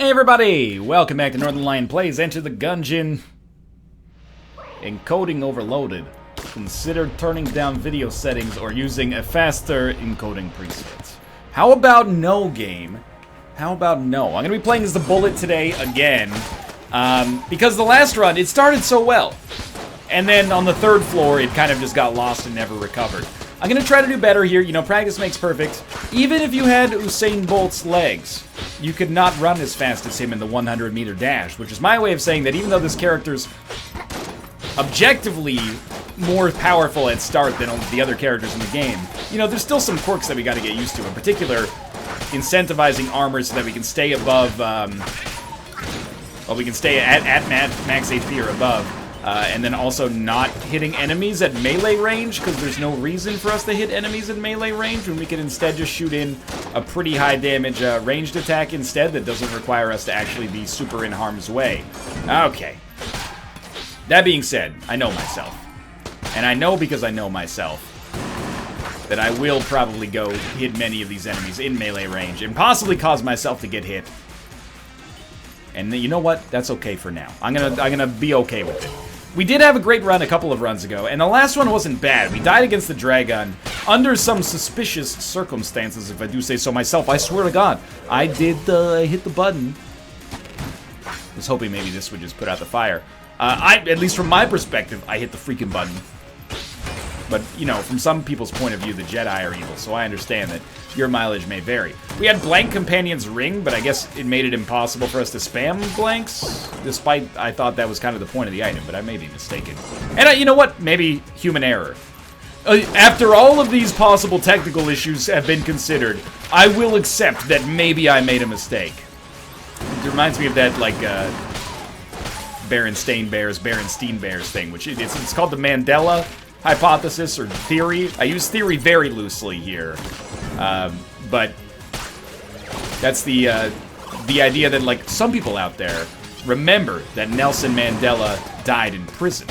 Hey everybody! Welcome back to Northernlion Plays Enter the Gungeon. Encoding overloaded. Consider turning down video settings or using a faster encoding preset. How about no, game? How about no? I'm going to be playing as the Bullet today again. Because the last run, it started so well. And then on the third floor, it kind of just got lost and never recovered. I'm going to try to do better here. You know, practice makes perfect. Even if you had Usain Bolt's legs, you could not run as fast as him in the 100-meter dash, which is my way of saying that even though this character's objectively more powerful at start than the other characters in the game, you know, there's still some quirks that we got to get used to. In particular, incentivizing armor so that we can stay above, well, we can stay at max HP or above. And then also not hitting enemies at melee range, because there's no reason for us to hit enemies at melee range when we can instead just shoot in a pretty high damage ranged attack instead that doesn't require us to actually be super in harm's way. Okay. That being said, I know myself. And I know because I know myself that I will probably go hit many of these enemies in melee range and possibly cause myself to get hit. And you know what? That's okay for now. I'm gonna be okay with it. We did have a great run a couple of runs ago, and the last one wasn't bad. We died against the Dragun under some suspicious circumstances, if I do say so myself. I swear to God, I did hit the button. I was hoping maybe this would just put out the fire. At least from my perspective, I hit the freaking button. But, you know, from some people's point of view, the Jedi are evil, so I understand that your mileage may vary. We had Blank Companion's Ring, but I guess it made it impossible for us to spam blanks, despite I thought that was kind of the point of the item, but I may be mistaken. And you know what? Maybe human error. After all of these possible technical issues have been considered, I will accept that maybe I made a mistake. It reminds me of that, like, Berenstain Bears thing, which it's called the Mandela hypothesis or theory. I use theory very loosely here, but that's the idea that, like, some people out there remember that Nelson Mandela died in prison.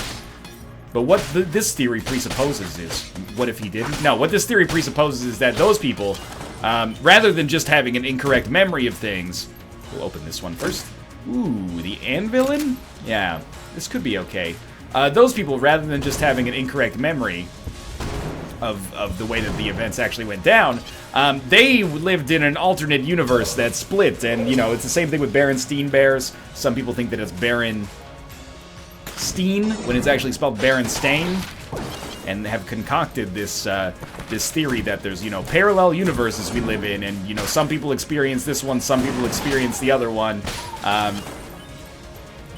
But what this theory presupposes is, what if he didn't? No, what this theory presupposes is that those people, rather than just having an incorrect memory of things, we'll open this one first. Ooh, the Anvilin? Yeah, this could be okay. Those people, rather than just having an incorrect memory of the way that the events actually went down, they lived in an alternate universe that split. And, you know, it's the same thing with Berenstain Bears. Some people think that it's Berenstain when it's actually spelled Berenstain, and have concocted this this theory that there's, you know, parallel universes we live in, and, you know, some people experience this one, some people experience the other one.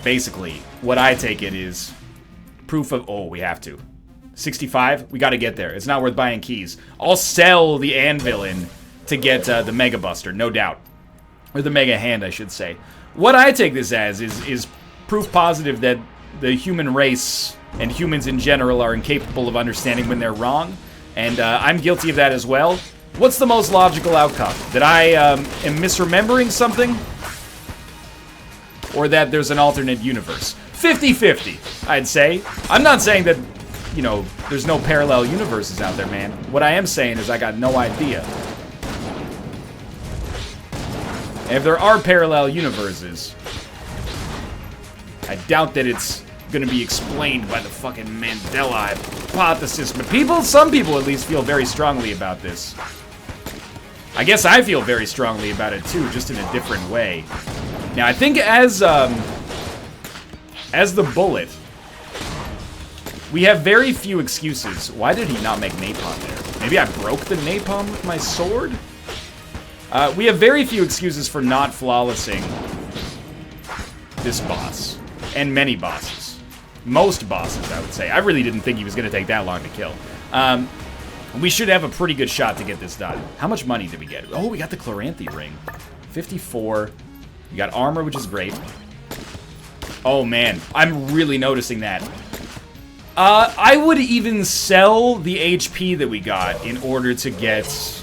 Basically, what I take it is proof of... Oh, we have to. 65? We gotta get there. It's not worth buying keys. I'll sell the Anvilin to get the Mega Buster, no doubt. Or the Mega Hand, I should say. What I take this as is proof positive that the human race and humans in general are incapable of understanding when they're wrong. And I'm guilty of that as well. What's the most logical outcome? That I am misremembering something? Or that there's an alternate universe? 50-50, I'd say. I'm not saying that, you know, there's no parallel universes out there, man. What I am saying is I got no idea. And if there are parallel universes, I doubt that it's gonna be explained by the fucking Mandela hypothesis. But some people at least feel very strongly about this. I guess I feel very strongly about it too, just in a different way. Now, I think as the Bullet, we have very few excuses. Why did he not make napalm there? Maybe I broke the napalm with my sword? We have very few excuses for not flawlessing this boss. And many bosses. Most bosses, I would say. I really didn't think he was going to take that long to kill. We should have a pretty good shot to get this done. How much money did we get? Oh, we got the Chloranthy ring. 54. We got armor, which is great. Oh, man. I'm really noticing that. I would even sell the HP that we got in order to get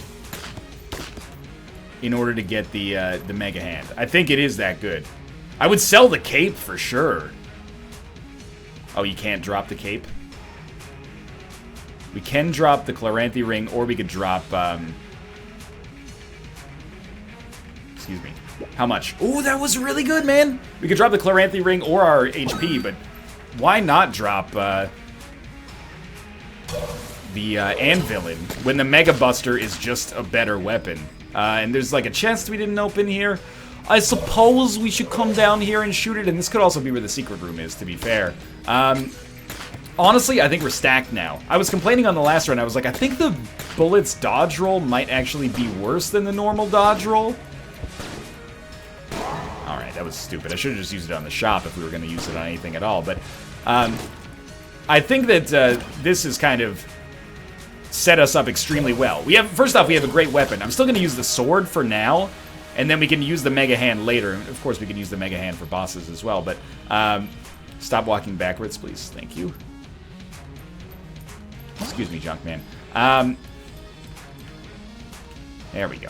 the Mega Hand. I think it is that good. I would sell the cape for sure. Oh, you can't drop the cape? We can drop the Chloranthy ring, or we could drop, excuse me. How much? Oh, that was really good, man. We could drop the Chloranthy Ring or our HP, but why not drop the Anvilin when the Mega Buster is just a better weapon? And there's like a chest we didn't open here. I suppose we should come down here and shoot it, and this could also be where the secret room is, to be fair. Honestly, I think we're stacked now. I was complaining on the last run, I was like, I think the bullets dodge roll might actually be worse than the normal dodge roll. Alright, that was stupid. I should have just used it on the shop if we were going to use it on anything at all, but I think that this has kind of set us up extremely well. First off, we have a great weapon. I'm still going to use the sword for now, and then we can use the Mega Hand later. Of course, we can use the Mega Hand for bosses as well, but stop walking backwards, please. Thank you. Excuse me, Junkman. There we go.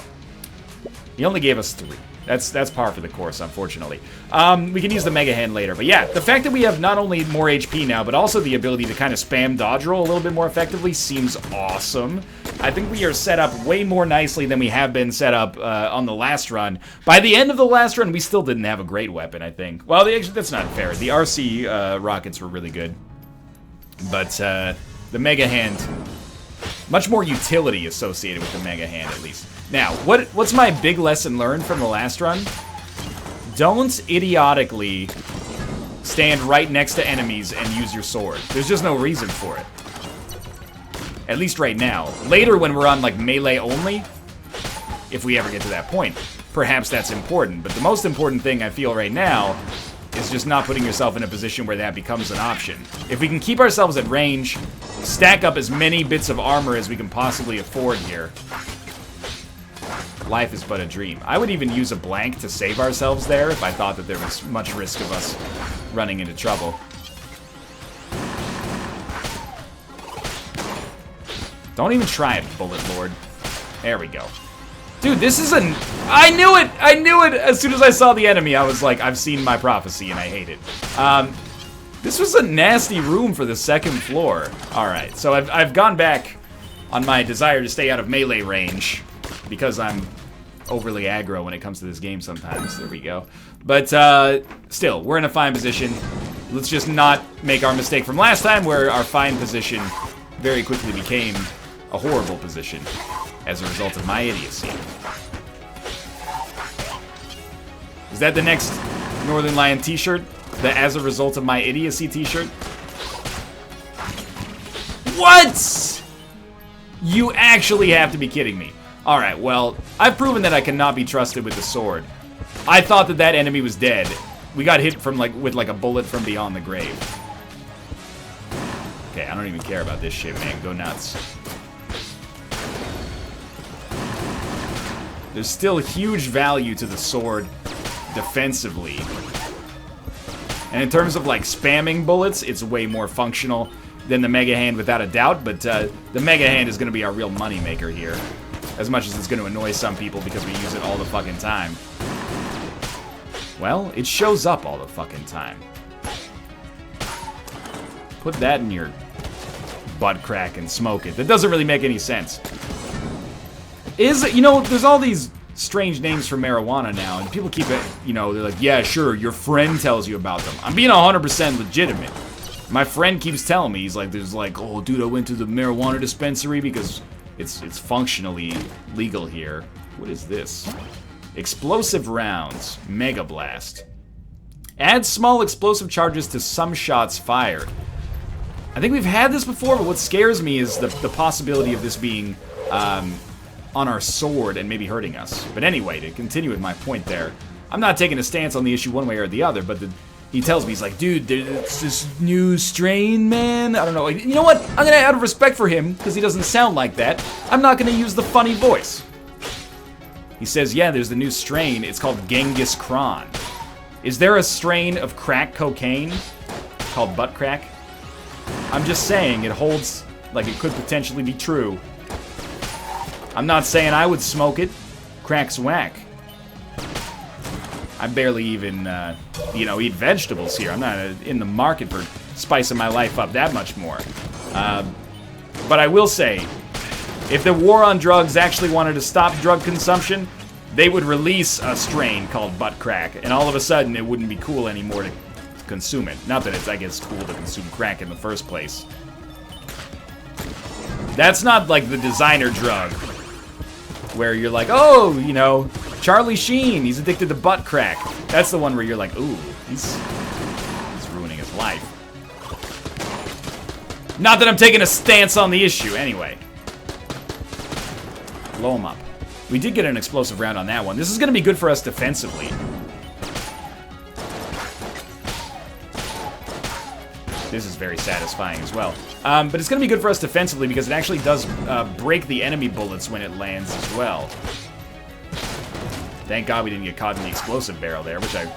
He only gave us 3. That's par for the course, unfortunately. We can use the Mega Hand later. But yeah, the fact that we have not only more HP now, but also the ability to kind of spam dodge roll a little bit more effectively seems awesome. I think we are set up way more nicely than we have been set up on the last run. By the end of the last run, we still didn't have a great weapon, I think. Well, that's not fair. The RC rockets were really good. But the Mega Hand, much more utility associated with the Mega Hand, at least. Now, what's my big lesson learned from the last run? Don't idiotically stand right next to enemies and use your sword. There's just no reason for it. At least right now. Later, when we're on, like, melee only, if we ever get to that point, perhaps that's important. But the most important thing I feel right now is just not putting yourself in a position where that becomes an option. If we can keep ourselves at range, stack up as many bits of armor as we can possibly afford here, life is but a dream. I would even use a blank to save ourselves there if I thought that there was much risk of us running into trouble. Don't even try it, Bullet Lord. There we go. Dude, this is I knew it! I knew it! As soon as I saw the enemy, I was like, I've seen my prophecy and I hate it. This was a nasty room for the second floor. Alright, so I've gone back on my desire to stay out of melee range because I'm overly aggro when it comes to this game sometimes. There we go. But still, we're in a fine position. Let's just not make our mistake from last time where our fine position very quickly became a horrible position as a result of my idiocy. Is that the next Northernlion t-shirt? The as a result of my idiocy t-shirt? What? You actually have to be kidding me. Alright, well, I've proven that I cannot be trusted with the sword. I thought that that enemy was dead. We got hit from with a bullet from beyond the grave. Okay, I don't even care about this shit, man. Go nuts. There's still huge value to the sword defensively. And in terms of, like, spamming bullets, it's way more functional than the Mega Hand without a doubt, but the Mega Hand is going to be our real moneymaker here. As much as it's going to annoy some people because we use it all the fucking time. Well, it shows up all the fucking time. Put that in your butt crack and smoke it. That doesn't really make any sense. You know, there's all these strange names for marijuana now, and people keep it, you know, they're like, yeah, sure, your friend tells you about them. I'm being 100% legitimate. My friend keeps telling me, he's like, there's like, oh, dude, I went to the marijuana dispensary because it's functionally legal here. What is this? Explosive rounds. Mega Blast. Add small explosive charges to some shots fired. I think we've had this before, but what scares me is the possibility of this being on our sword and maybe hurting us. But anyway, to continue with my point there, I'm not taking a stance on the issue one way or the other, but he tells me, he's like, dude, there's this new strain, man. I don't know. You know what? I'm gonna, out of respect for him, because he doesn't sound like that, I'm not gonna use the funny voice. He says, yeah, there's the new strain. It's called Genghis Khan. Is there a strain of crack cocaine called butt crack? I'm just saying, it holds like it could potentially be true. I'm not saying I would smoke it. Crack's whack. I barely even, you know, eat vegetables here. I'm not in the market for spicing my life up that much more. But I will say, if the war on drugs actually wanted to stop drug consumption, they would release a strain called butt crack, and all of a sudden it wouldn't be cool anymore to consume it. Not that it's, I guess, cool to consume crack in the first place. That's not like the designer drug, where you're like, oh, you know, Charlie Sheen, he's addicted to butt crack. That's the one where you're like, ooh, he's ruining his life. Not that I'm taking a stance on the issue, anyway. Blow him up. We did get an explosive round on that one. This is going to be good for us defensively. This is very satisfying as well. But it's going to be good for us defensively because it actually does break the enemy bullets when it lands as well. Thank God we didn't get caught in the explosive barrel there, which I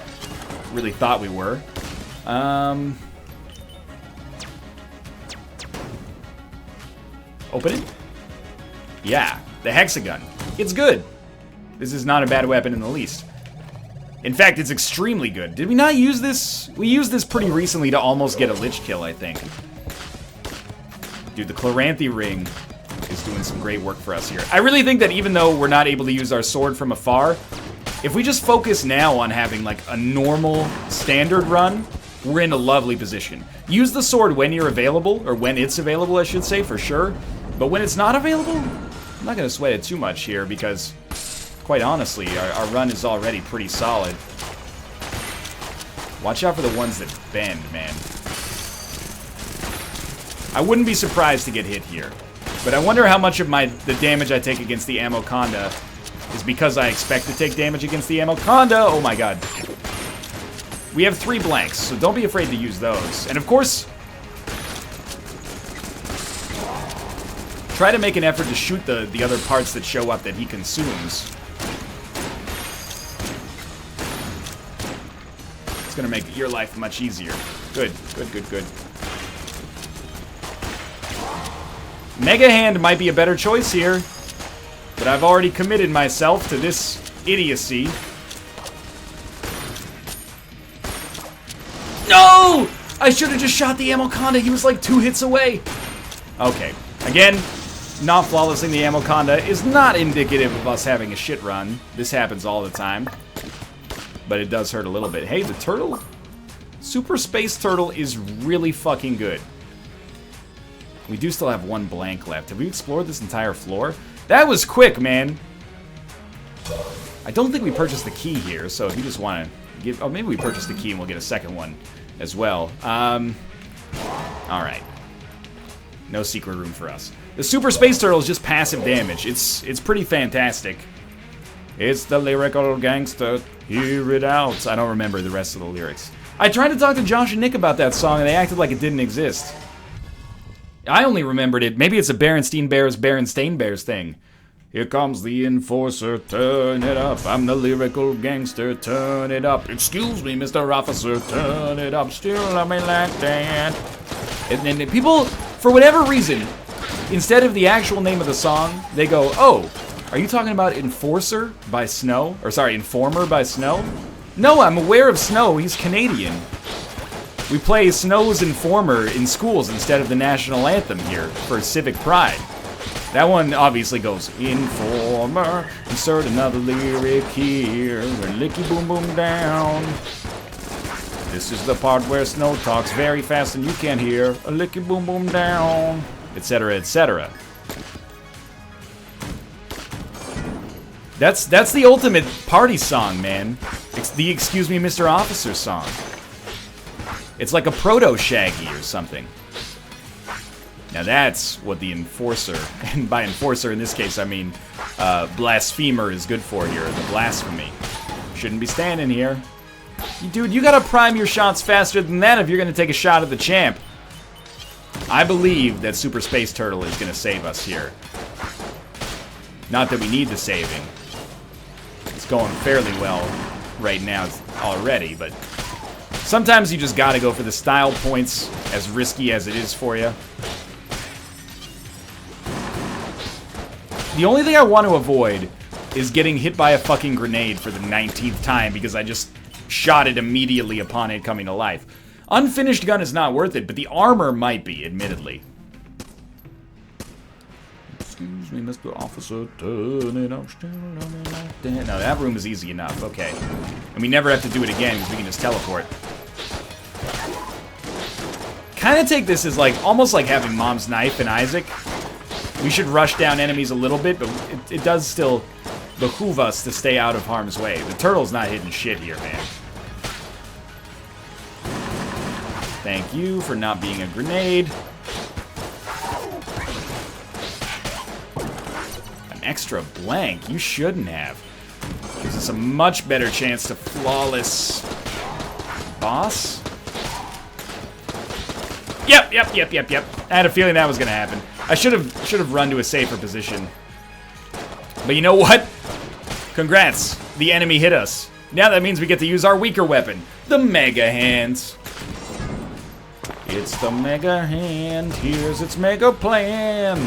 really thought we were. Open it? Yeah, the hexagon. It's good. This is not a bad weapon in the least. In fact, it's extremely good. Did we not use this? We used this pretty recently to almost get a lich kill, I think. Dude, the Chloranthy ring is doing some great work for us here. I really think that even though we're not able to use our sword from afar, if we just focus now on having like a normal standard run, we're in a lovely position. Use the sword when you're available, or when it's available, I should say, for sure. But when it's not available, I'm not going to sweat it too much here because, quite honestly, our run is already pretty solid. Watch out for the ones that bend, man. I wouldn't be surprised to get hit here. But I wonder how much of the damage I take against the Ammoconda is because I expect to take damage against the Ammoconda. Oh my god. We have 3 blanks, so don't be afraid to use those. And of course, try to make an effort to shoot the other parts that show up that he consumes. It's gonna make your life much easier. Good, good, good, good. Mega Hand might be a better choice here, but I've already committed myself to this idiocy. No! I should have just shot the Ammoconda. He was like 2 hits away. Okay. Again, not flawlessing the Ammoconda is not indicative of us having a shit run. This happens all the time. But it does hurt a little bit. Hey, the turtle? Super Space Turtle is really fucking good. We do still have 1 blank left. Have we explored this entire floor? That was quick, man. I don't think we purchased the key here, so if you just want to give... Oh, maybe we purchased the key and we'll get a second one as well. Alright. No secret room for us. The Super Space Turtle is just passive damage. It's pretty fantastic. It's the lyrical gangster. Hear it out. I don't remember the rest of the lyrics. I tried to talk to Josh and Nick about that song, and they acted like it didn't exist. I only remembered it. Maybe it's a Berenstain Bears thing. Here comes the enforcer, turn it up. I'm the lyrical gangster, turn it up. Excuse me, Mr. Officer, turn it up. Still love me like that. And then people, for whatever reason, instead of the actual name of the song, they go, oh, are you talking about Enforcer by Snow? Or sorry, Informer by Snow? No, I'm aware of Snow. He's Canadian. We play Snow's Informer in schools instead of the national anthem here for civic pride. That one obviously goes, Informer, insert another lyric here, licky boom boom down. This is the part where Snow talks very fast and you can't hear, a licky boom boom down, etc., etc. That's the ultimate party song, man. It's the Excuse Me, Mr. Officer song. It's like a proto-Shaggy or something. Now that's what the Enforcer, and by Enforcer in this case I mean Blasphemer, is good for here, the blasphemy. Shouldn't be standing here. Dude, you gotta prime your shots faster than that if you're gonna take a shot at the champ. I believe that Super Space Turtle is gonna save us here. Not that we need the saving. It's going fairly well right now already, but sometimes you just gotta go for the style points, as risky as it is for you. The only thing I want to avoid is getting hit by a fucking grenade for the 19th time because I just shot it immediately upon it coming to life. Unfinished gun is not worth it, but the armor might be, admittedly. Excuse me, Mr. Officer. Turn it up. No, that room is easy enough. Okay. And we never have to do it again because we can just teleport. Kind of take this as like, almost like having Mom's knife in Isaac. We should rush down enemies a little bit, but it does still behoove us to stay out of harm's way. The turtle's not hitting shit here, man. Thank you for not being a grenade. An extra blank. You shouldn't have. Gives us a much better chance to flawless boss. Yep. I had a feeling that was gonna happen. I should have run to a safer position. But you know what? Congrats. The enemy hit us. Now that means we get to use our weaker weapon, the Mega Hands. It's the Mega Hand. Here's its mega plan.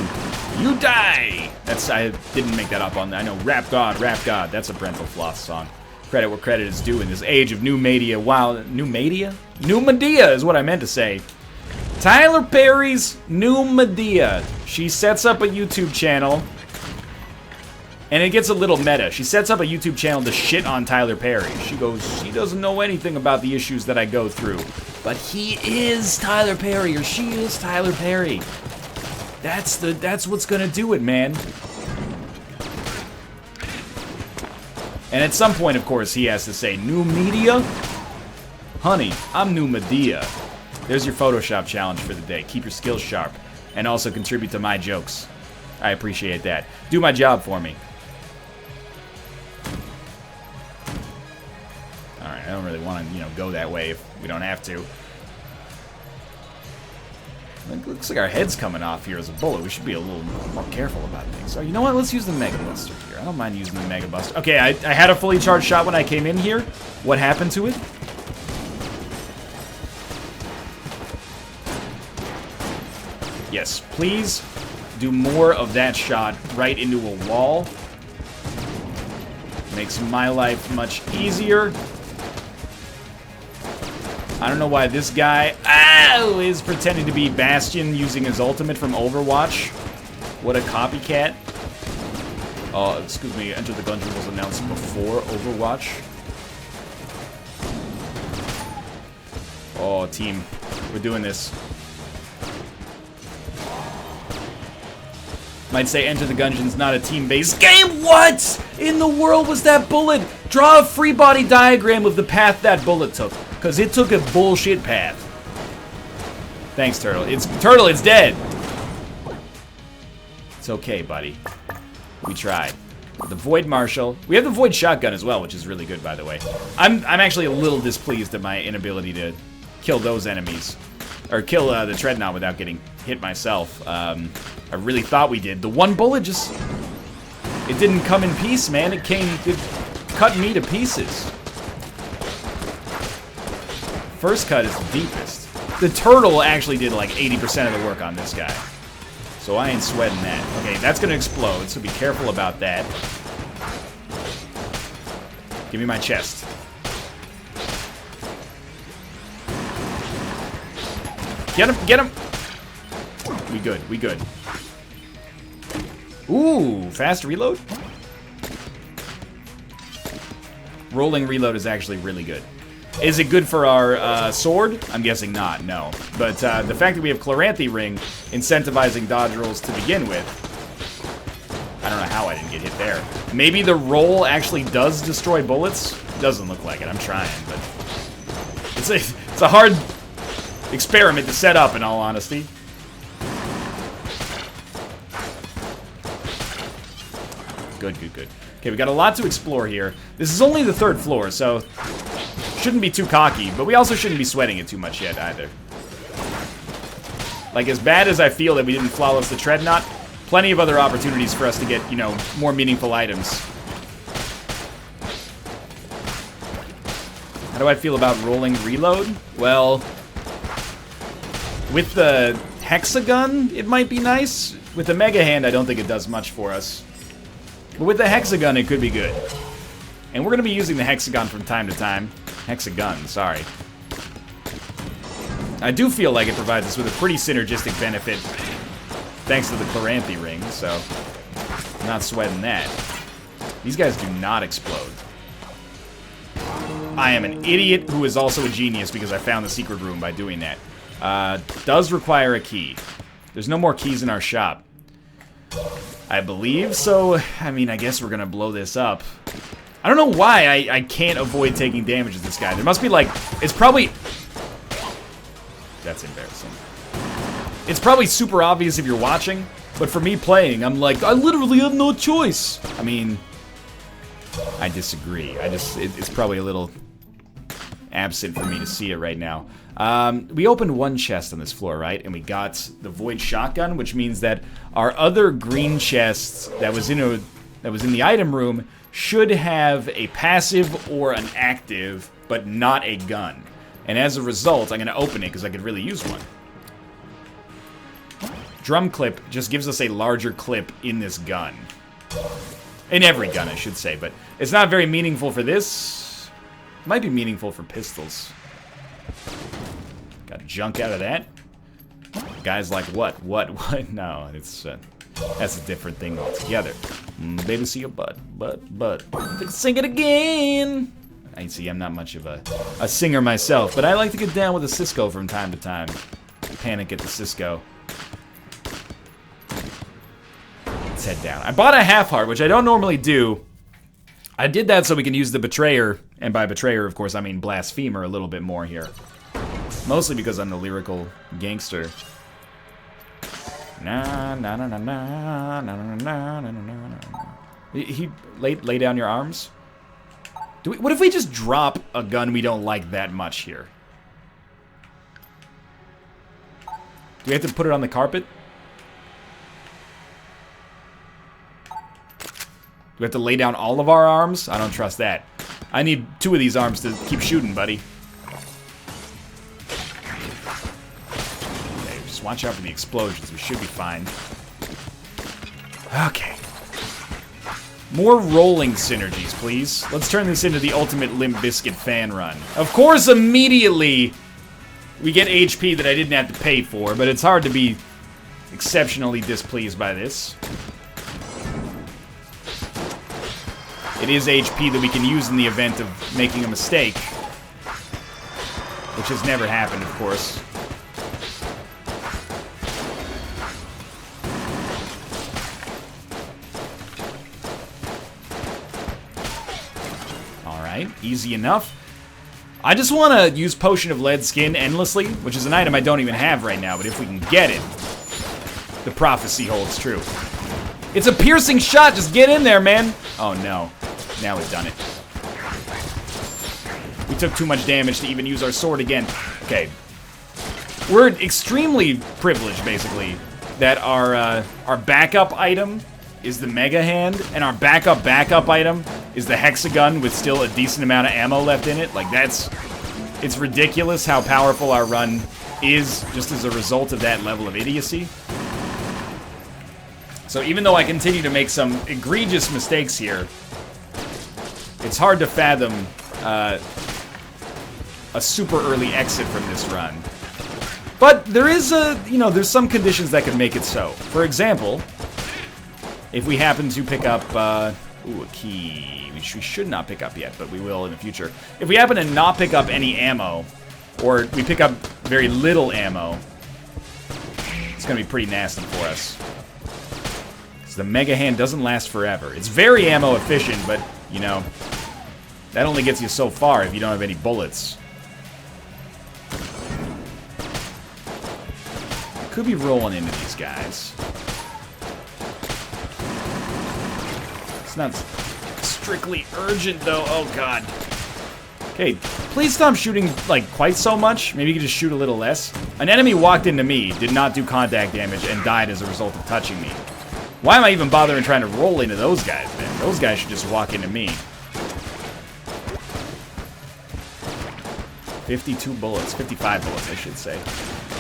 You die. I didn't make that up on. I know. Rap God. That's a Brental Floss song. Credit where credit is due in this age of new media. Wow, new media? New media is what I meant to say. Tyler Perry's New Medea. She sets up a YouTube channel, and it gets a little meta. She sets up a YouTube channel to shit on Tyler Perry. She goes, he doesn't know anything about the issues that I go through. But he is Tyler Perry, or she is Tyler Perry. That's what's gonna do it, man. And at some point, of course, he has to say, New Media? Honey, I'm New Medea. There's your Photoshop challenge for the day. Keep your skills sharp. And also contribute to my jokes. I appreciate that. Do my job for me. Alright, I don't really want to, go that way if we don't have to. It looks like our head's coming off here as a bullet. We should be a little more careful about things. So, you know what? Let's use the Mega Buster here. I don't mind using the Mega Buster. Okay, I had a fully charged shot when I came in here. What happened to it? Yes, please do more of that shot right into a wall. Makes my life much easier. I don't know why this guy is pretending to be Bastion using his ultimate from Overwatch. What a copycat. Oh, excuse me, Enter the Gungeon was announced before Overwatch. Oh, team, we're doing this. Might say Enter the Gungeon's not a team-based game. What in the world was that bullet? Draw a free body diagram of the path that bullet took, because it took a bullshit path. Thanks, Turtle. Turtle, it's dead. It's okay, buddy. We tried. The Void Marshal. We have the Void Shotgun as well, which is really good, by the way. I'm actually a little displeased at my inability to kill those enemies. Or kill the Treadnought without getting hit myself. I really thought we did. The one bullet just... It didn't come in peace, man. It cut me to pieces. First cut is the deepest. The turtle actually did like 80% of the work on this guy. So I ain't sweating that. Okay, that's gonna explode, so be careful about that. Give me my chest. Get him, get him! We good, we good. Ooh, fast reload? Rolling reload is actually really good. Is it good for our sword? I'm guessing not, no. But the fact that we have Chloranthy Ring incentivizing dodge rolls to begin with, I don't know how I didn't get hit there. Maybe the roll actually does destroy bullets? Doesn't look like it, I'm trying, but... It's a hard experiment to set up, in all honesty. Good, good, good. Okay, we got a lot to explore here. This is only the 3rd floor, so... Shouldn't be too cocky, but we also shouldn't be sweating it too much yet, either. Like, as bad as I feel that we didn't flawless the Treadnought, plenty of other opportunities for us to get, more meaningful items. How do I feel about rolling reload? Well... With the Hexagon, it might be nice. With the Mega Hand, I don't think it does much for us. But with the Hexagon, it could be good. And we're going to be using the Hexagon from time to time. Hexagon, sorry. I do feel like it provides us with a pretty synergistic benefit, thanks to the Chloranthy Ring, so... Not sweating that. These guys do not explode. I am an idiot who is also a genius because I found the secret room by doing that. Does require a key. There's no more keys in our shop. I believe so. I mean, I guess we're gonna blow this up. I don't know why I can't avoid taking damage at this guy. There must be like... It's probably... That's embarrassing. It's probably super obvious if you're watching, but for me playing, I'm like, I literally have no choice. I mean... I disagree. It's probably a little absent for me to see it right now. We opened one chest on this floor, right? And we got the Void Shotgun, which means that our other green chest that was in the item room should have a passive or an active, but not a gun. And as a result, I'm going to open it because I could really use one. Drum clip just gives us a larger clip in this gun. In every gun, I should say, but it's not very meaningful for this. It might be meaningful for pistols. Got junk out of that. Guys like what? What? No, it's that's a different thing altogether. Baby, see your butt. Sing it again. I see. I'm not much of a singer myself, but I like to get down with a Cisco from time to time. Panic at the Cisco. Let's head down. I bought a half heart, which I don't normally do. I did that so we can use the Betrayer, and by Betrayer, of course, I mean Blasphemer a little bit more here. Mostly because I'm the lyrical gangster. He lay down your arms. What if we just drop a gun we don't like that much here? Do we have to put it on the carpet? Do we have to lay down all of our arms? I don't trust that. I need 2 of these arms to keep shooting, buddy. Okay, just watch out for the explosions. We should be fine. Okay. More rolling synergies, please. Let's turn this into the ultimate Limp Bizkit fan run. Of course, immediately, we get HP that I didn't have to pay for, but it's hard to be exceptionally displeased by this. It is HP that we can use in the event of making a mistake. Which has never happened, of course. Alright, easy enough. I just want to use Potion of Lead Skin endlessly, which is an item I don't even have right now, but if we can get it, the prophecy holds true. It's a piercing shot, just get in there, man! Oh no. Now we've done it. We took too much damage to even use our sword again. Okay. We're extremely privileged, basically, that our backup item is the Mega Hand, and our backup item is the Hexagun with still a decent amount of ammo left in it. Like, it's ridiculous how powerful our run is just as a result of that level of idiocy. So even though I continue to make some egregious mistakes here, it's hard to fathom a super early exit from this run. But there is there's some conditions that could make it so. For example, if we happen to pick up, a key, which we should not pick up yet, but we will in the future. If we happen to not pick up any ammo, or we pick up very little ammo, it's going to be pretty nasty for us. So the Mega Hand doesn't last forever. It's very ammo efficient, but, you know, that only gets you so far if you don't have any bullets. Could be rolling into these guys. It's not strictly urgent, though. Oh, God. Okay, please stop shooting, like, quite so much. Maybe you could just shoot a little less. An enemy walked into me, did not do contact damage, and died as a result of touching me. Why am I even bothering trying to roll into those guys, man? Those guys should just walk into me. 52 bullets. 55 bullets, I should say.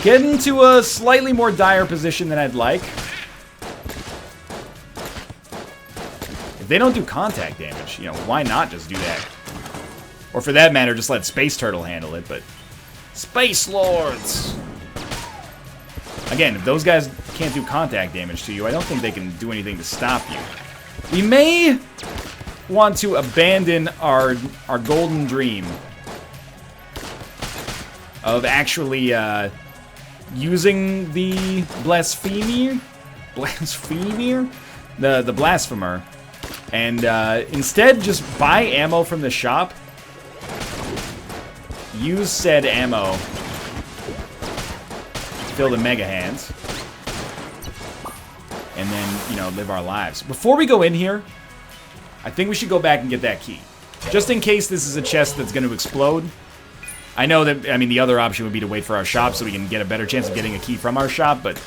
Getting to a slightly more dire position than I'd like. If they don't do contact damage, you know, why not just do that? Or for that matter, just let Space Turtle handle it, but... Space Lords! Again, if those guys can't do contact damage to you, I don't think they can do anything to stop you. We may want to abandon our golden dream of actually using the blasphemer, the blasphemer, and instead just buy ammo from the shop. Use said ammo. Fill the mega hands. And then, you know, live our lives. Before we go in here, I think we should go back and get that key. Just in case this is a chest that's going to explode. I know that, I mean, the other option would be to wait for our shop so we can get a better chance of getting a key from our shop, but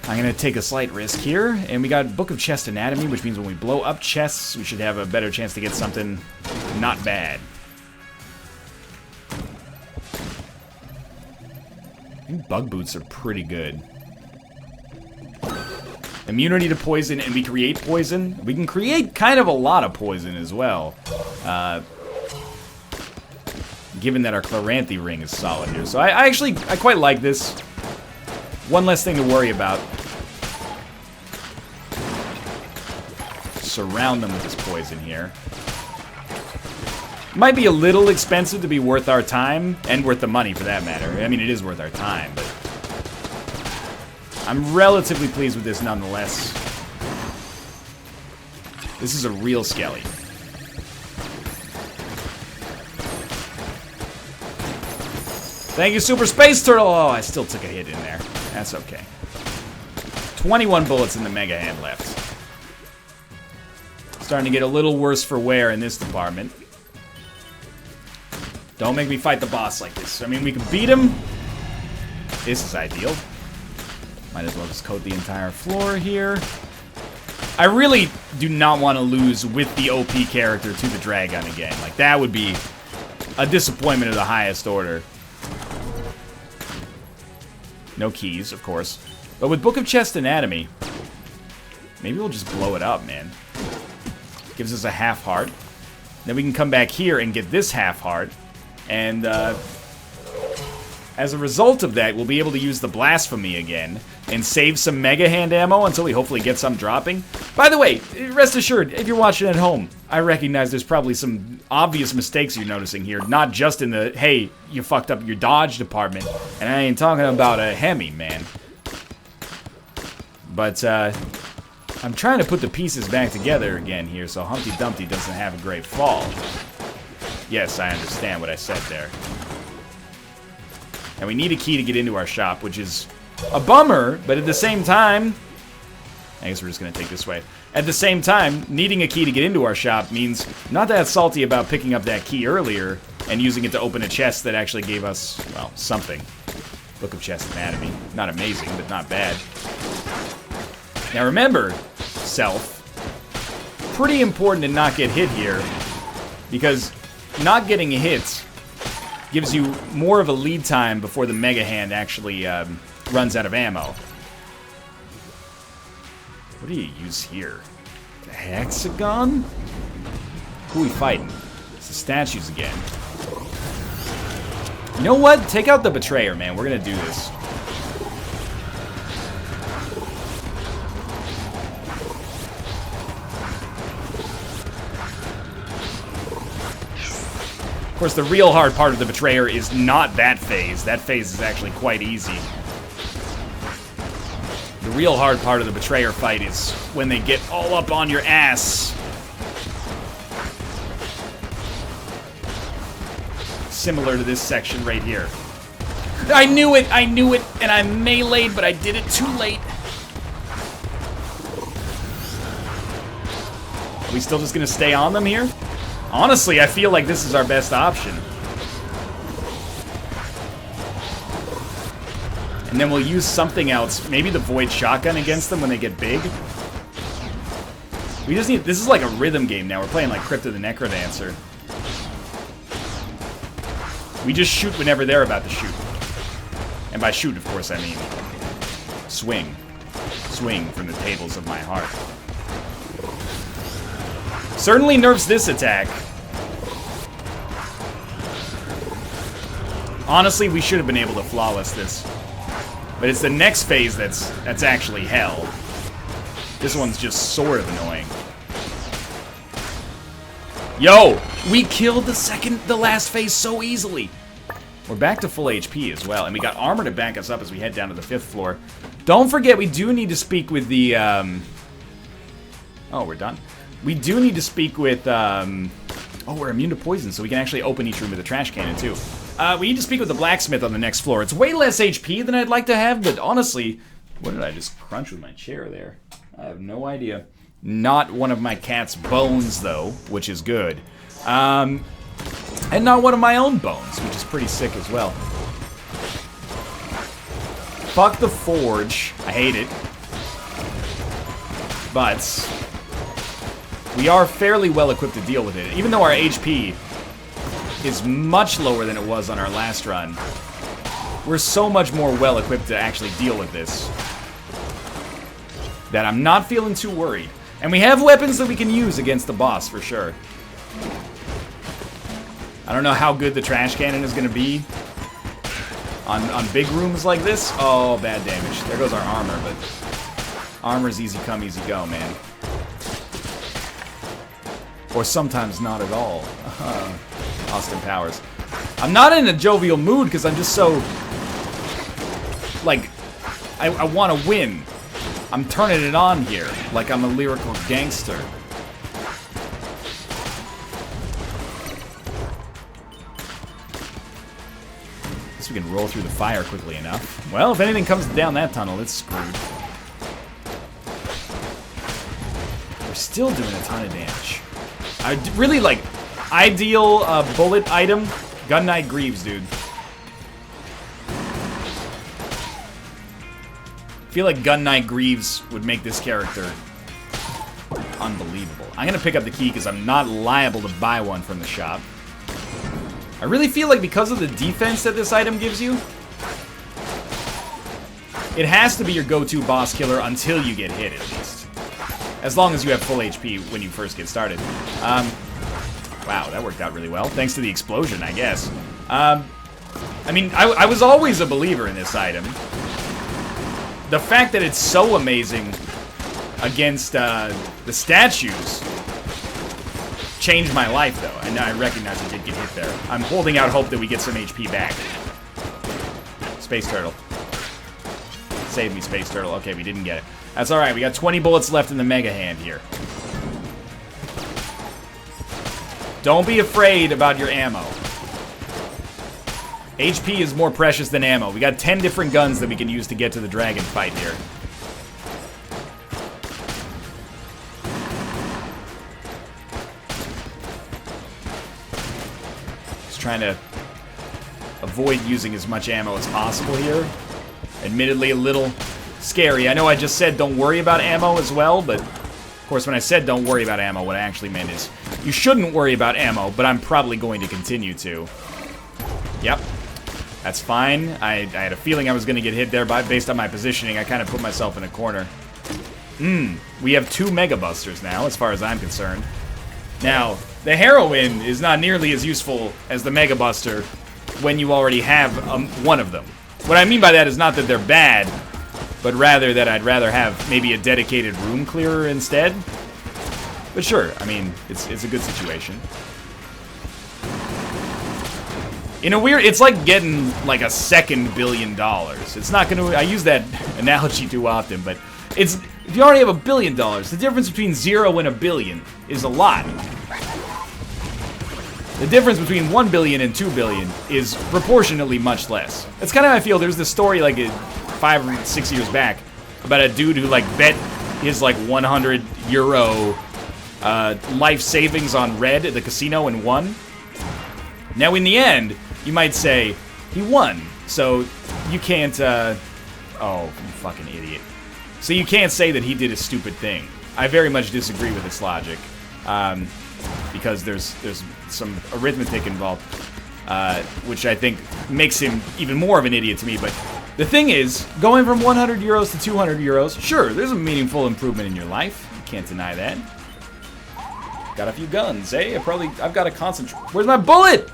I'm going to take a slight risk here. And we got Book of Chest Anatomy, which means when we blow up chests, we should have a better chance to get something not bad. I think bug boots are pretty good. Immunity to poison, and we create poison. We can create kind of a lot of poison as well. Given that our Chloranthy ring is solid here. So I quite like this. One less thing to worry about. Surround them with this poison here. Might be a little expensive to be worth our time, and worth the money for that matter. I mean, it is worth our time, but I'm relatively pleased with this nonetheless. This is a real skelly. Thank you, Super Space Turtle! Oh, I still took a hit in there. That's okay. 21 bullets in the Mega Hand left. Starting to get a little worse for wear in this department. Don't make me fight the boss like this. I mean, we can beat him. This is ideal. Might as well just coat the entire floor here. I really do not want to lose with the OP character to the Dragun again. Like, that would be a disappointment of the highest order. No keys, of course. But with Book of Chest Anatomy, maybe we'll just blow it up, man. Gives us a half heart. Then we can come back here and get this half heart. And as a result of that, we'll be able to use the Blasphemy again and save some Mega Hand ammo until we hopefully get some dropping. By the way, rest assured, if you're watching at home, I recognize there's probably some obvious mistakes you're noticing here. Not just in the, hey, you fucked up your dodge department. And I ain't talking about a Hemi, man. But I'm trying to put the pieces back together again here so Humpty Dumpty doesn't have a great fall. Yes, I understand what I said there. And we need a key to get into our shop, which is a bummer, but at the same time... I guess we're just going to take this way. At the same time, needing a key to get into our shop means not that salty about picking up that key earlier and using it to open a chest that actually gave us, well, something. Book of Chest Anatomy. Not amazing, but not bad. Now remember, self, pretty important to not get hit here, because not getting hit gives you more of a lead time before the Mega Hand actually runs out of ammo. What do you use here? The hexagon? Who are we fighting? It's the statues again. You know what? Take out the Betrayer, man. We're gonna do this. Of course, the real hard part of the Betrayer is not that phase. That phase is actually quite easy. The real hard part of the Betrayer fight is when they get all up on your ass. Similar to this section right here. I knew it, and I meleeed, but I did it too late. Are we still just gonna stay on them here? Honestly, I feel like this is our best option. And then we'll use something else. Maybe the Void Shotgun against them when they get big. We just need... This is like a rhythm game now. We're playing like Crypto the Necrodancer. We just shoot whenever they're about to shoot. And by shoot, of course, I mean swing. Swing from the tables of my heart. Certainly nerfs this attack. Honestly, we should have been able to flawless this. But it's the next phase that's actually hell. This one's just sort of annoying. Yo! We killed the last phase so easily! We're back to full HP as well, and we got armor to back us up as we head down to the 5th floor. Don't forget, we do need to speak with the, Oh, we're done. We do need to speak with, Oh, we're immune to poison, so we can actually open each room with a trash cannon, too. We need to speak with the Blacksmith on the next floor. It's way less HP than I'd like to have, but honestly... What did I just crunch with my chair there? I have no idea. Not one of my cat's bones, though, which is good. And not one of my own bones, which is pretty sick as well. Fuck the forge. I hate it. But we are fairly well equipped to deal with it. Even though our HP is much lower than it was on our last run, we're so much more well equipped to actually deal with this that I'm not feeling too worried. And we have weapons that we can use against the boss, for sure. I don't know how good the trash cannon is going to be on big rooms like this. Oh, bad damage. There goes our armor, but armor's easy come, easy go, man. Or sometimes not at all. Austin Powers. I'm not in a jovial mood because I'm just so... Like, I want to win. I'm turning it on here, like I'm a lyrical gangster. Guess we can roll through the fire quickly enough. Well, if anything comes down that tunnel, it's screwed. We're still doing a ton of damage. I really like ideal bullet item, Gun Knight Greaves, dude. I feel like Gun Knight Greaves would make this character unbelievable. I'm gonna pick up the key because I'm not liable to buy one from the shop. I really feel like because of the defense that this item gives you, it has to be your go-to boss killer until you get hit, at least. As long as you have full HP when you first get started. Wow, that worked out really well. Thanks to the explosion, I guess. I mean, I was always a believer in this item. The fact that it's so amazing against the statues changed my life, though. And I recognize I did get hit there. I'm holding out hope that we get some HP back. Space Turtle. Save me, Space Turtle. Okay, we didn't get it. That's alright. We got 20 bullets left in the Mega Hand here. Don't be afraid about your ammo. HP is more precious than ammo. We got 10 different guns that we can use to get to the dragon fight here. Just trying to avoid using as much ammo as possible here. Admittedly, a little scary. I know I just said don't worry about ammo as well, but of course when I said don't worry about ammo, what I actually meant is you shouldn't worry about ammo, but I'm probably going to continue to. Yep. That's fine. I had a feeling I was going to get hit there based on my positioning. I kind of put myself in a corner. We have 2 Mega Busters now, as far as I'm concerned. Now, the Heroine is not nearly as useful as the Mega Buster when you already have one of them. What I mean by that is not that they're bad, but rather that I'd rather have maybe a dedicated room clearer instead. But sure, I mean, it's a good situation. In a weird, it's like getting like a second $1 billion. It's not gonna, I use that analogy too often, but it's, if you already have $1 billion, the difference between 0 and $1 billion is a lot. The difference between 1 billion and 2 billion is proportionately much less. That's kind of how I feel. There's this story like 5 or 6 years back about a dude who like bet his like €100 life savings on red at the casino and won. Now in the end, you might say, he won, so you can't, oh, you fucking idiot. So you can't say that he did a stupid thing. I very much disagree with this logic, because there's some arithmetic involved, which I think makes him even more of an idiot to me, but the thing is, going from €100 to €200, sure, there's a meaningful improvement in your life. You can't deny that. Got a few guns, eh? I've got to concentrate. Where's my bullet?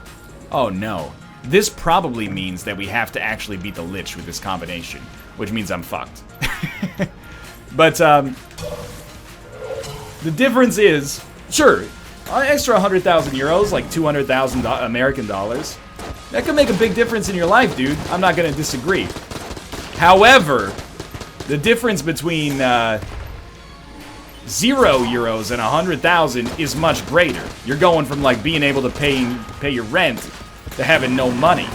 Oh no. This probably means that we have to actually beat the Lich with this combination, which means I'm fucked. But, The difference is, sure, an extra 100,000 euros, like 200,000 American dollars, that could make a big difference in your life, dude. I'm not going to disagree. However, the difference between 0 euros and 100,000 is much greater. You're going from like being able to pay your rent to having no money.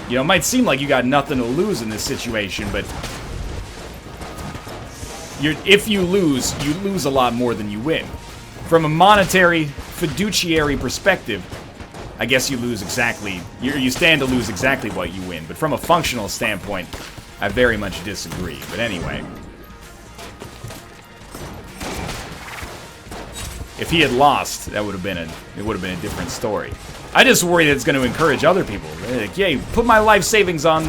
You know, it might seem like you got nothing to lose in this situation, but if you lose a lot more than you win. From a monetary, fiduciary perspective, I guess you lose exactly, you stand to lose exactly what you win. But from a functional standpoint, I very much disagree. But anyway. If he had lost, it would have been a different story. I just worry that it's going to encourage other people. Like, yay, put my life savings on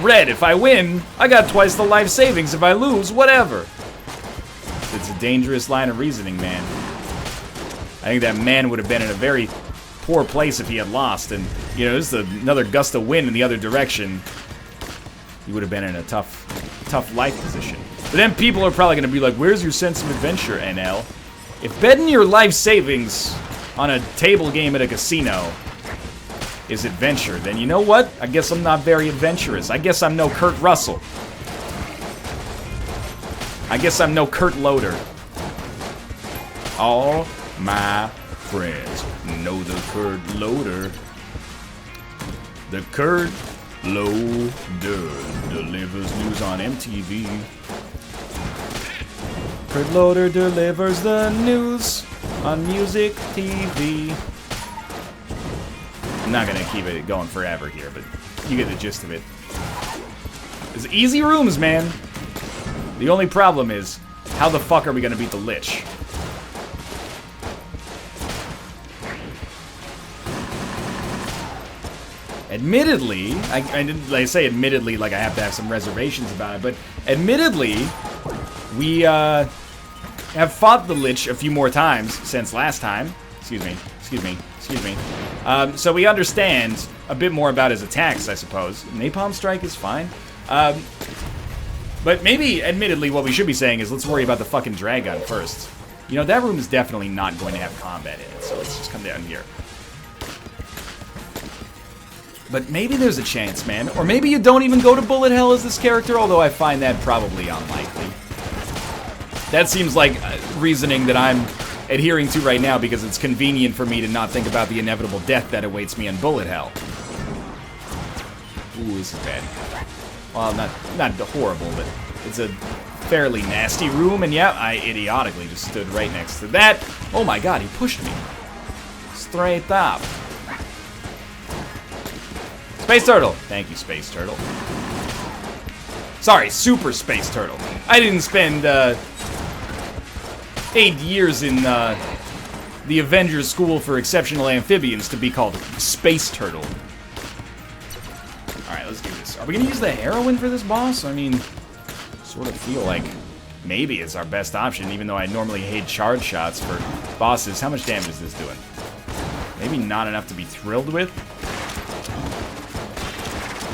red. If I win, I got twice the life savings. If I lose, whatever. It's a dangerous line of reasoning, man. I think that man would have been in a very poor place if he had lost. And, you know, this is another gust of wind in the other direction. He would have been in a tough life position. But then people are probably going to be like, where's your sense of adventure, NL? If betting your life savings on a table game at a casino is adventure, then you know what? I guess I'm not very adventurous. I guess I'm no Kurt Russell. I guess I'm no Kurt Loader. All my friends know the Kurt Loader. The Kurt Loader delivers news on MTV. Kurt Loader delivers the news on Music TV. I'm not gonna keep it going forever here, but you get the gist of it. It's easy rooms, man. The only problem is, how the fuck are we gonna beat the Lich? Admittedly, I say admittedly like I have to have some reservations about it, but admittedly, we have fought the Lich a few more times since last time. Excuse me. So we understand a bit more about his attacks, I suppose. Napalm Strike is fine. But maybe, admittedly, what we should be saying is let's worry about the fucking Dragun first. You know, that room is definitely not going to have combat in it, so let's just come down here. But maybe there's a chance, man. Or maybe you don't even go to bullet hell as this character, although I find that probably unlikely. That seems like reasoning that I'm adhering to right now because it's convenient for me to not think about the inevitable death that awaits me in bullet hell. Ooh, this is bad. Well, not horrible, but it's a fairly nasty room, and yeah, I idiotically just stood right next to that. Oh my god, he pushed me. Straight up. Space Turtle! Thank you, Space Turtle. Sorry, Super Space Turtle. I didn't spend 8 years in the Avengers School for Exceptional Amphibians to be called Space Turtle. Alright, let's do this. Are we gonna use the heroin for this boss? I mean, sort of feel like maybe it's our best option, even though I normally hate charge shots for bosses. How much damage is this doing? Maybe not enough to be thrilled with.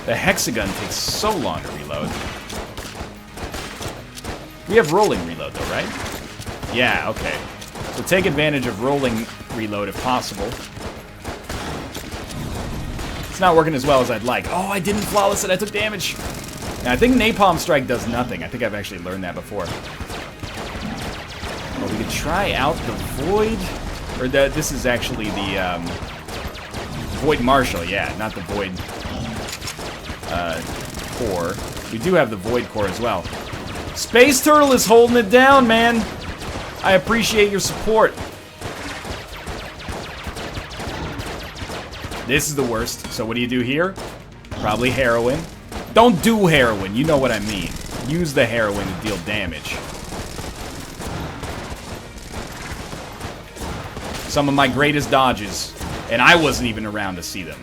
The hexagon takes so long to reload. We have rolling reload though, right? Yeah, okay. So take advantage of rolling reload if possible. It's not working as well as I'd like. Oh, I didn't flawless it. I took damage. Now, I think Napalm Strike does nothing. I think I've actually learned that before. Well, we could try out the Void. Or this is actually the Void Marshal. Yeah, not the Void Core. We do have the Void Core as well. Space Turtle is holding it down, man. I appreciate your support. This is the worst. So what do you do here? Probably heroin. Don't do heroin. You know what I mean. Use the heroin to deal damage. Some of my greatest dodges, and I wasn't even around to see them.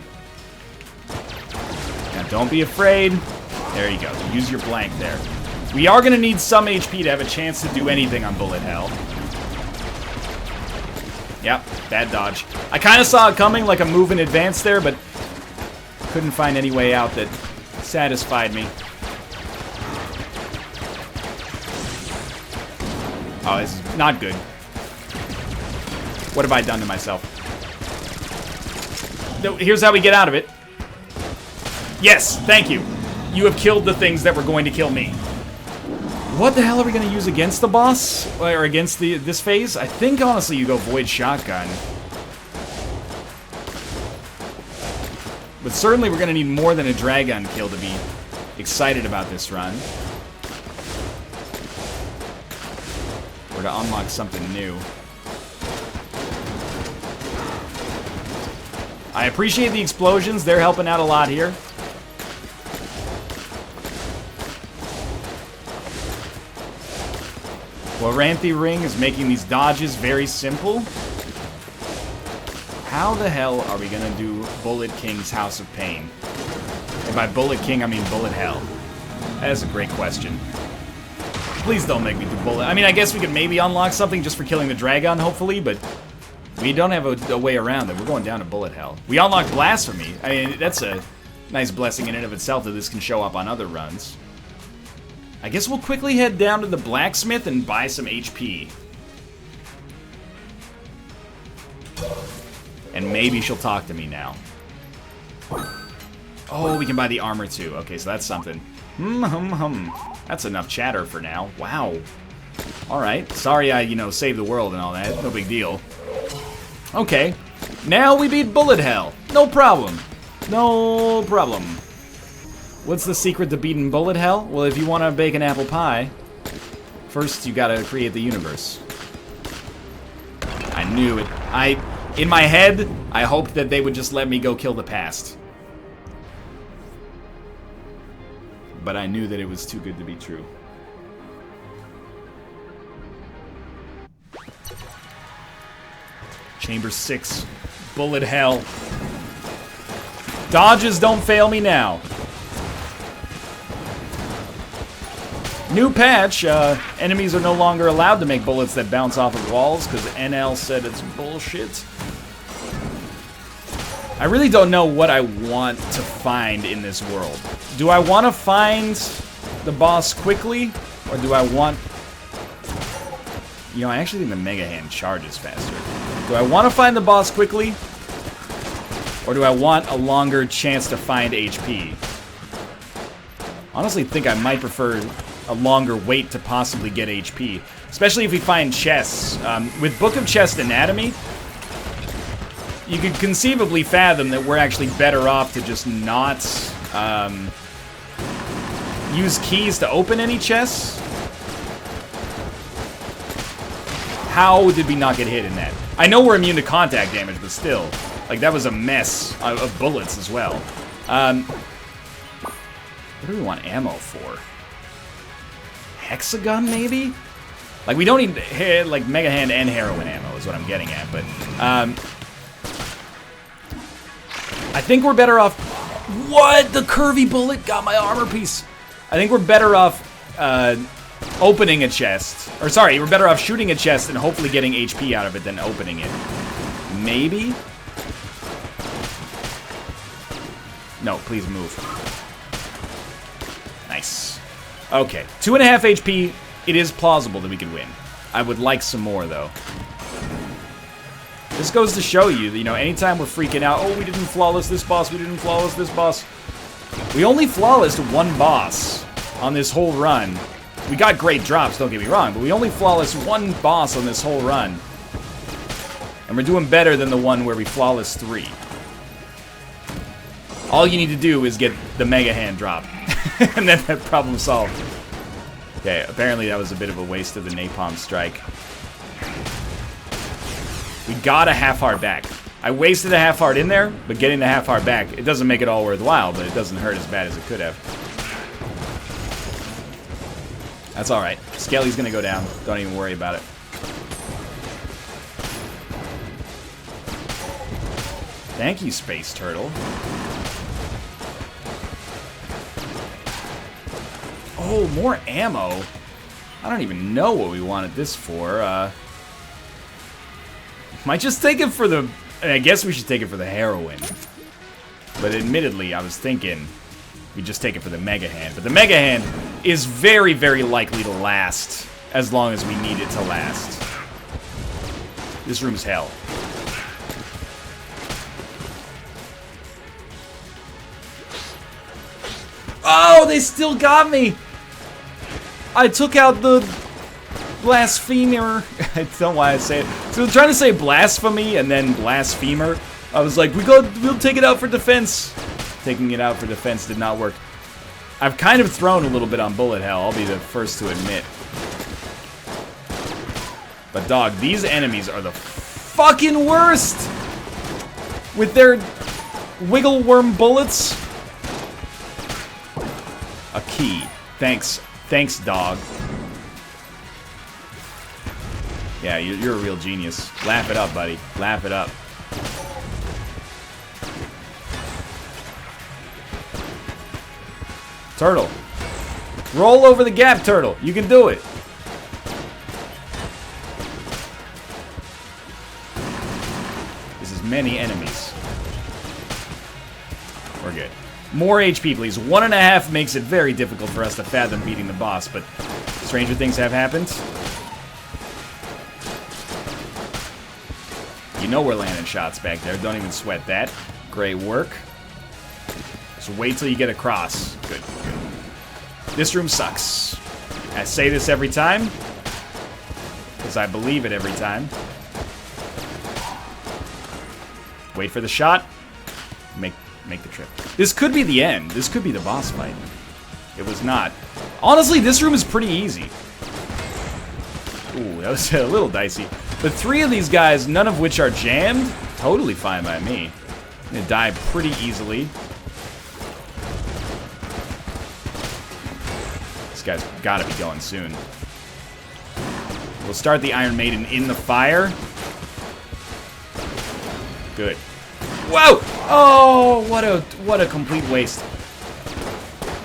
Now don't be afraid. There you go. Use your blank there. We are going to need some HP to have a chance to do anything on bullet hell. Yep, bad dodge. I kind of saw it coming, like a move in advance there, but couldn't find any way out that satisfied me. Oh, this is not good. What have I done to myself? No, here's how we get out of it. Yes, thank you. You have killed the things that were going to kill me. What the hell are we going to use against the boss? Or against this phase? I think, honestly, you go Void Shotgun. But certainly we're going to need more than a Dragun kill to be excited about this run. Or to unlock something new. I appreciate the explosions. They're helping out a lot here. Waranthi Ring is making these dodges very simple. How the hell are we gonna do Bullet King's House of Pain? And by Bullet King, I mean Bullet Hell. That is a great question. Please don't make me do Bullet. I mean, I guess we could maybe unlock something just for killing the Dragun, hopefully, but we don't have a way around it. We're going down to Bullet Hell. We unlocked Blasphemy. I mean, that's a nice blessing in and of itself that this can show up on other runs. I guess we'll quickly head down to the Blacksmith and buy some HP. And maybe she'll talk to me now. Oh, we can buy the armor too. Okay, so that's something. That's enough chatter for now. Wow. Alright. Sorry I, saved the world and all that. No big deal. Okay. Now we beat Bullet Hell. No problem. No problem. What's the secret to beating Bullet Hell? Well, if you want to bake an apple pie, first you gotta create the universe. I knew it. In my head, I hoped that they would just let me go kill the past. But I knew that it was too good to be true. Chamber 6. Bullet Hell. Dodges don't fail me now. New patch, enemies are no longer allowed to make bullets that bounce off of walls because NL said it's bullshit. I really don't know what I want to find in this world. Do I want to find the boss quickly, or do I want... I actually think the Mega Hand charges faster. Do I want to find the boss quickly, or do I want a longer chance to find HP? Honestly, think I might prefer a longer wait to possibly get HP, especially if we find chests. With Book of Chest Anatomy, you could conceivably fathom that we're actually better off to just not use keys to open any chests. How did we not get hit in that? I know we're immune to contact damage, but still, like, that was a mess of bullets as well. What do we want ammo for? Hexagun, maybe? Like, we don't need, like, Mega Hand and Heroin ammo is what I'm getting at, but, I think we're better off... What? The curvy bullet got my armor piece. I think we're better off, opening a chest. Or, sorry, we're better off shooting a chest and hopefully getting HP out of it than opening it. Maybe? No, please move. Nice. Okay, 2.5 HP. It is plausible that we could win. I would like some more, though. This goes to show you that, anytime we're freaking out, oh, we didn't flawless this boss, we didn't flawless this boss. We only flawlessed one boss on this whole run. We got great drops, don't get me wrong, but we only flawlessed one boss on this whole run. And we're doing better than the one where we flawless 3. All you need to do is get the Mega Hand drop. And then that problem solved. Okay, apparently that was a bit of a waste of the Napalm Strike. We got a half-heart back. I wasted a half-heart in there, but getting the half-heart back, it doesn't make it all worthwhile, but it doesn't hurt as bad as it could have. That's alright. Skelly's gonna go down. Don't even worry about it. Thank you, Space Turtle. Oh, more ammo. I don't even know what we wanted this for. Might just take it for the... I guess we should take it for the heroin. But admittedly, I was thinking we just take it for the Mega Hand. But the Mega Hand is very, very likely to last as long as we need it to last. This room's hell. Oh, they still got me! I took out the blasphemer. I don't know why I say it. So I'm trying to say blasphemy and then blasphemer. I was like, we'll take it out for defense. Taking it out for defense did not work. I've kind of thrown a little bit on bullet hell, I'll be the first to admit. But dog, these enemies are the fucking worst! With their wiggle worm bullets. A key. Thanks. Thanks, dog. Yeah, you're a real genius. Laugh it up, buddy. Laugh it up. Turtle. Roll over the gap, Turtle. You can do it. This is many enemies. We're good. More HP, please. 1.5 makes it very difficult for us to fathom beating the boss, but stranger things have happened. You know we're landing shots back there. Don't even sweat that. Great work. Just wait till you get across. Good. This room sucks. I say this every time, because I believe it every time. Wait for the shot. Make the trip. This could be the end. This could be the boss fight. It was not. Honestly, this room is pretty easy. Ooh, that was a little dicey. But 3 of these guys, none of which are jammed, totally fine by me. I'm gonna die pretty easily. This guy's gotta be going soon. We'll start the Iron Maiden in the fire. Good. Whoa! Oh, what a complete waste.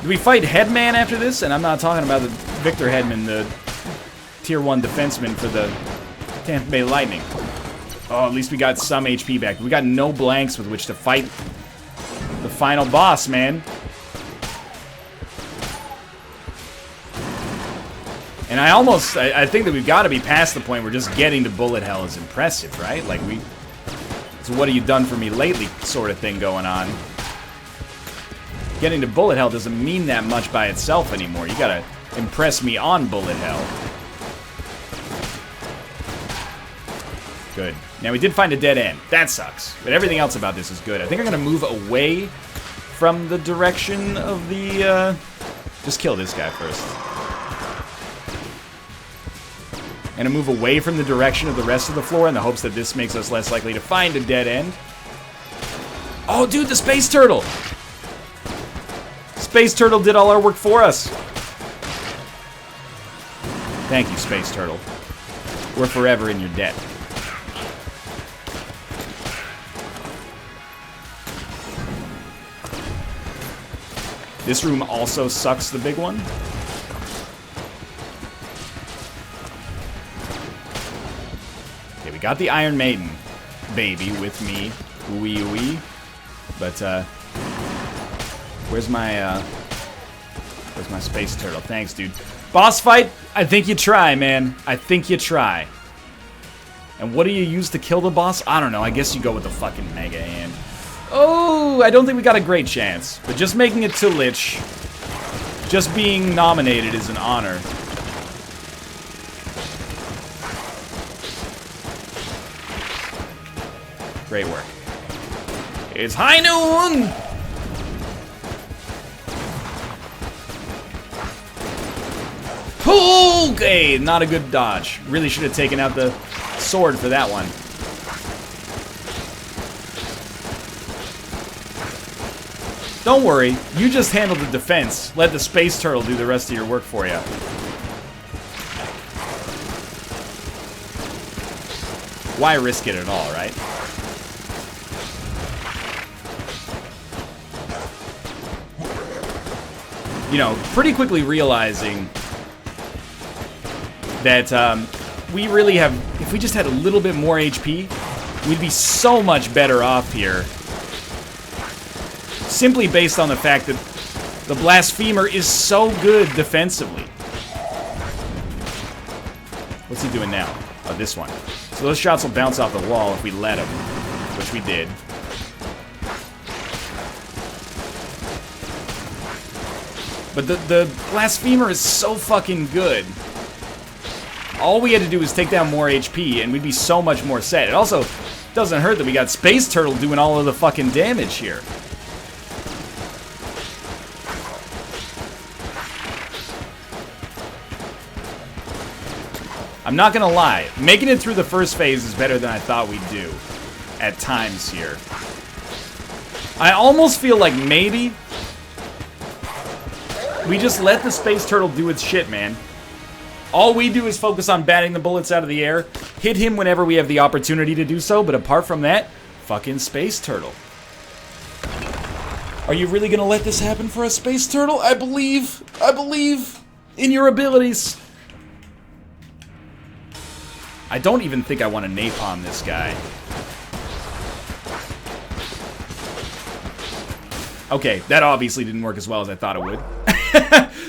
Do we fight Headman after this? And I'm not talking about the Victor Hedman, the Tier 1 defenseman for the Tampa Bay Lightning. Oh, at least we got some HP back. We got no blanks with which to fight the final boss, man. And I think that we've got to be past the point where just getting to bullet hell is impressive, right? Like it's what have you done for me lately sort of thing going on. Getting to bullet hell doesn't mean that much by itself anymore. You gotta impress me on bullet hell. Good. Now we did find a dead end. That sucks. But everything else about this is good. I think I'm gonna move away from the direction of the, just kill this guy first. I'm gonna move away from the direction of the rest of the floor in the hopes that this makes us less likely to find a dead end. Oh, dude, the Space Turtle! Space Turtle did all our work for us. Thank you, Space Turtle. We're forever in your debt. This room also sucks, the big one. Okay, we got the Iron Maiden, baby, with me. Ooey ooey. But, where's my Space Turtle? Thanks, dude. Boss fight? I think you try, man. I think you try. And what do you use to kill the boss? I don't know. I guess you go with the fucking Mega Hand. Oh, I don't think we got a great chance. But just making it to Lich, just being nominated is an honor. Great work. It's high noon! Okay, not a good dodge. Really should have taken out the sword for that one. Don't worry, you just handle the defense. Let the Space Turtle do the rest of your work for you. Why risk it at all, right? You know, pretty quickly realizing that we really have, if we just had a little bit more HP, we'd be so much better off here. Simply based on the fact that the Blasphemer is so good defensively. What's he doing now? Oh, this one. So those shots will bounce off the wall if we let him, which we did. But the Blasphemer is so fucking good. All we had to do was take down more HP, and we'd be so much more set. It also doesn't hurt that we got Space Turtle doing all of the fucking damage here. I'm not gonna lie, making it through the first phase is better than I thought we'd do at times here. I almost feel like maybe we just let the Space Turtle do its shit, man. All we do is focus on batting the bullets out of the air, hit him whenever we have the opportunity to do so, but apart from that, fucking Space Turtle. Are you really gonna let this happen for us, Space Turtle? I believe in your abilities. I don't even think I want to napalm this guy. Okay, that obviously didn't work as well as I thought it would.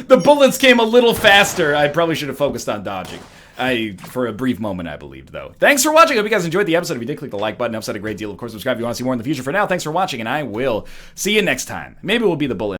The bullets came a little faster. I probably should have focused on dodging. For a brief moment, I believed, though. Thanks for watching. I hope you guys enjoyed the episode. If you did, click the like button. It helps out a great deal. Of course, subscribe if you want to see more in the future. For now, thanks for watching, and I will see you next time. Maybe we'll be the bullet.